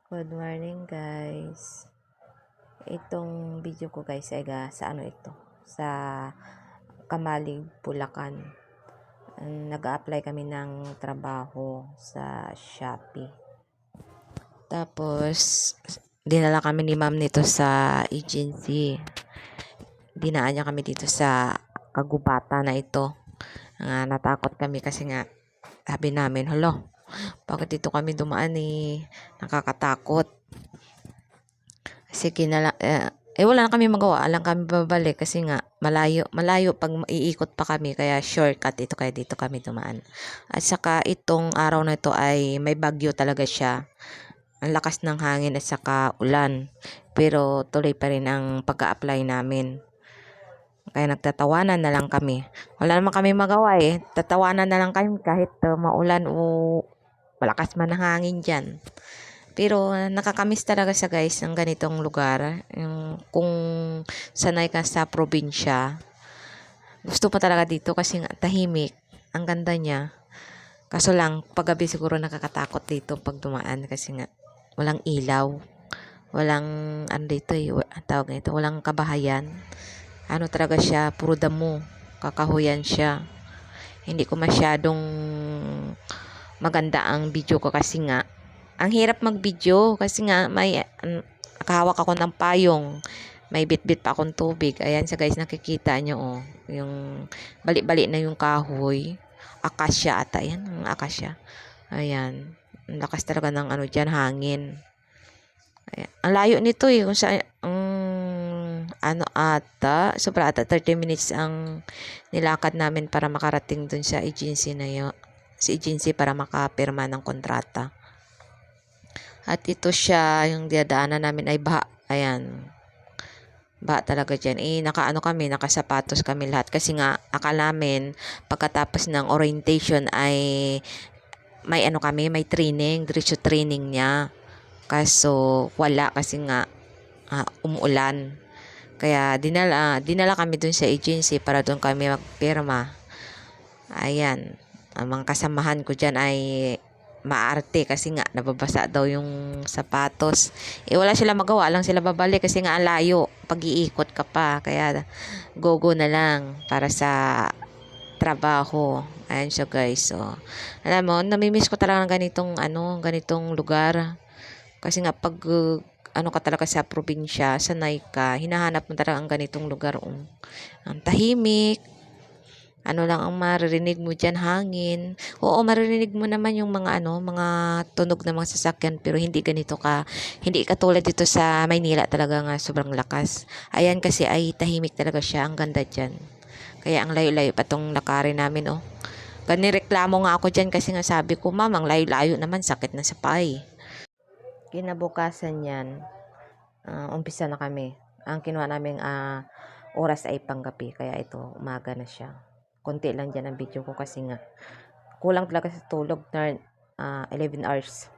Good morning guys. Itong video ko guys ay sa ano ito? Sa Kamalig, Bulacan. Nag-a-apply kami ng trabaho sa Shopee. Tapos dinala kami ni ma'am nito sa agency. Dinaan niya kami dito sa kagubata na ito. Natakot kami kasi nga sabi namin, "Hala, bakit dito kami dumaan nakakatakot." Sige na lang, wala na kami magawa, lang kami babalik kasi nga malayo pag iikot pa kami kaya shortcut ito kaya dito kami dumaan. At saka itong araw na ito ay may bagyo talaga siya. Ang lakas ng hangin at saka ulan. Pero tuloy pa rin ang pag-a-apply namin. Kaya nagtatawanan na lang kami. Wala naman kami magawa Tatawanan na lang kami kahit maulan o malakas man ang hangin dyan. Pero nakakamiss talaga sa guys ng ganitong lugar. Kung sanay ka sa probinsya, gusto pa talaga dito kasi nga tahimik. Ang ganda niya. Kaso lang, paggabi siguro nakakatakot dito pag dumaan kasi nga walang ilaw. Walang ano dito tawag nito, walang kabahayan. Ano talaga siya, puro damo. Kakahuyan siya. Hindi ko masyadong maganda ang video ko kasi nga ang hirap mag-video kasi nga may nakahawak ako ng payong. May bit-bit pa akong tubig. Ayan sa guys, nakikita nyo yung bali-bali na yung kahoy. Akasya ata. Ayan, ang akasya. Ayan. Ang lakas talaga ng ano dyan, hangin. Ayan. Ang layo nito kung saan, sobra ata 30 minutes ang nilakad namin para makarating dun sa agency na yun. Sa agency para makapirma ng kontrata. At ito siya, yung dinadaanan namin ay baha. Ayan. Baha talaga dyan. Nakasapatos kami lahat. Kasi nga, akala namin, pagkatapos ng orientation ay may training, diretso training niya. Kaso, wala kasi nga, umuulan. Kaya, dinala kami dun sa agency para dun kami magpirma. Ayan. Ang mga kasamahan ko dyan ay maarte kasi nga nababasa daw yung sapatos. Wala sila magawa, lang sila babalik kasi nga ang layo. Pag-iikot ka pa. Kaya go na lang para sa trabaho. Ayan siya guys. So, alam mo, namimiss ko talaga ng ganitong lugar. Kasi nga pag ka talaga sa probinsya, sanay ka, hinahanap mo talaga ang ganitong lugar. Ang tahimik, lang ang maririnig mo diyan, hangin. Oo, maririnig mo naman yung mga tunog ng mga sasakyan pero hindi katulad dito sa Maynila talaga nga sobrang lakas. Ayan kasi ay tahimik talaga siya, ang ganda diyan. Kaya ang layo-layo pa tong lakarin namin Ganireklamo nga ako diyan kasi nga sabi ko, "Ma'am, ang layo-layo naman, sakit na sa paa." Kinabukasan yan, umpisa na kami. Ang kinuha naming oras ay panggabi kaya ito umaga na siya. Konti lang dyan ang video ko kasi nga kulang talaga sa tulog na 11 hours.